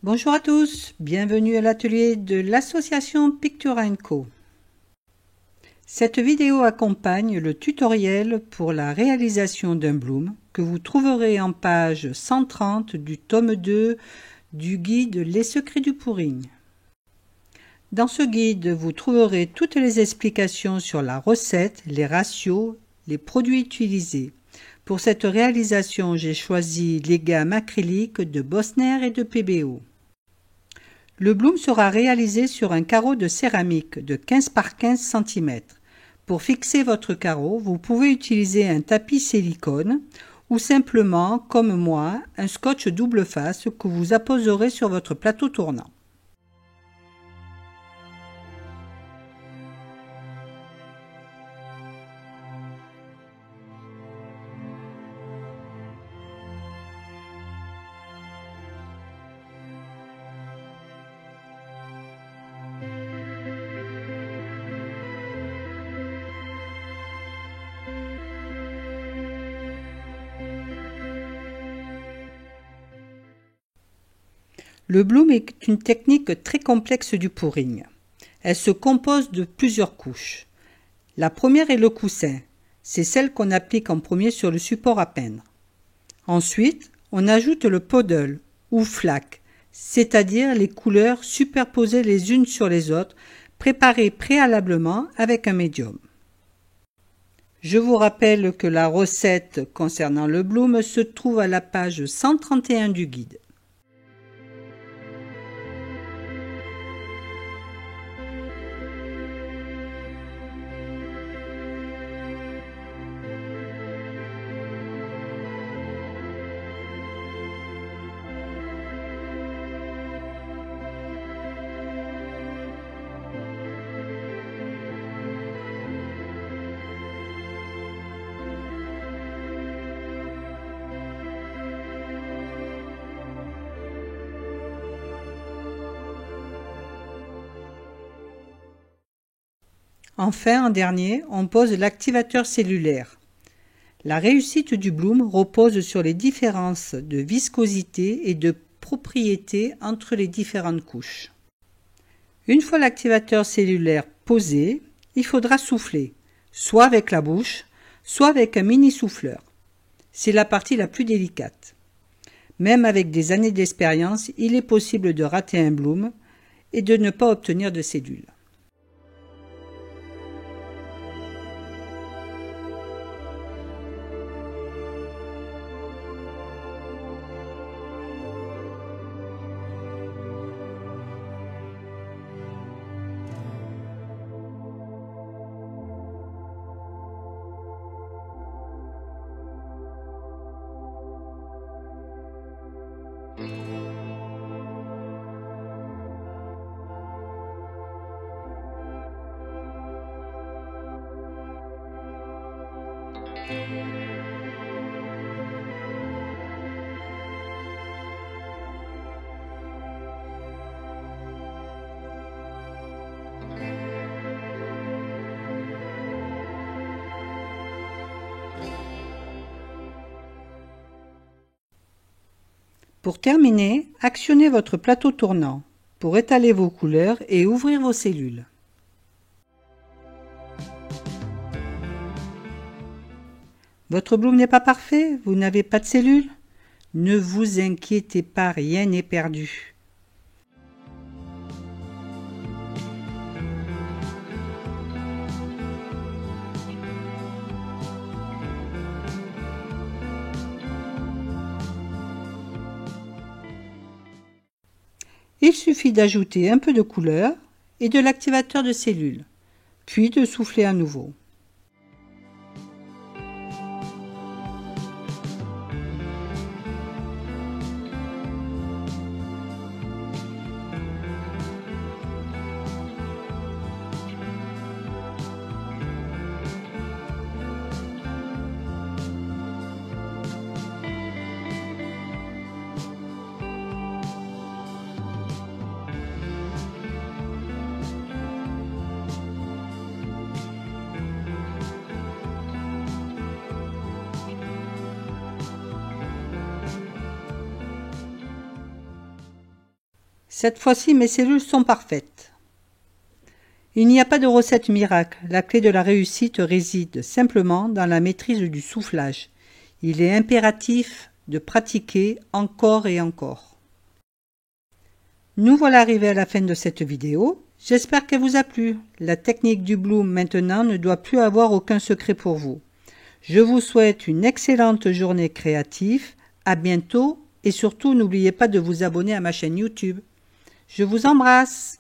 Bonjour à tous, bienvenue à l'atelier de l'association Pictura & Co. Cette vidéo accompagne le tutoriel pour la réalisation d'un bloom que vous trouverez en page 130 du tome 2 du guide Les secrets du pouring. Dans ce guide, vous trouverez toutes les explications sur la recette, les ratios, les produits utilisés. Pour cette réalisation, j'ai choisi les gammes acryliques de Bosner et de PBO. Le bloom sera réalisé sur un carreau de céramique de 15 par 15 cm. Pour fixer votre carreau, vous pouvez utiliser un tapis silicone ou simplement, comme moi, un scotch double face que vous apposerez sur votre plateau tournant. Le bloom est une technique très complexe du pouring. Elle se compose de plusieurs couches. La première est le coussin. C'est celle qu'on applique en premier sur le support à peindre. Ensuite, on ajoute le poddle ou flac, c'est-à-dire les couleurs superposées les unes sur les autres, préparées préalablement avec un médium. Je vous rappelle que la recette concernant le bloom se trouve à la page 131 du guide. Enfin, en dernier, on pose l'activateur cellulaire. La réussite du bloom repose sur les différences de viscosité et de propriétés entre les différentes couches. Une fois l'activateur cellulaire posé, il faudra souffler, soit avec la bouche, soit avec un mini souffleur. C'est la partie la plus délicate. Même avec des années d'expérience, il est possible de rater un bloom et de ne pas obtenir de cellules. Pour terminer, actionnez votre plateau tournant pour étaler vos couleurs et ouvrir vos cellules. Votre bloom n'est pas parfait? Vous n'avez pas de cellules? Ne vous inquiétez pas, rien n'est perdu. Il suffit d'ajouter un peu de couleur et de l'activateur de cellules, puis de souffler à nouveau. Cette fois-ci, mes cellules sont parfaites. Il n'y a pas de recette miracle. La clé de la réussite réside simplement dans la maîtrise du soufflage. Il est impératif de pratiquer encore et encore. Nous voilà arrivés à la fin de cette vidéo. J'espère qu'elle vous a plu. La technique du bloom maintenant ne doit plus avoir aucun secret pour vous. Je vous souhaite une excellente journée créative. À bientôt et surtout n'oubliez pas de vous abonner à ma chaîne YouTube. Je vous embrasse.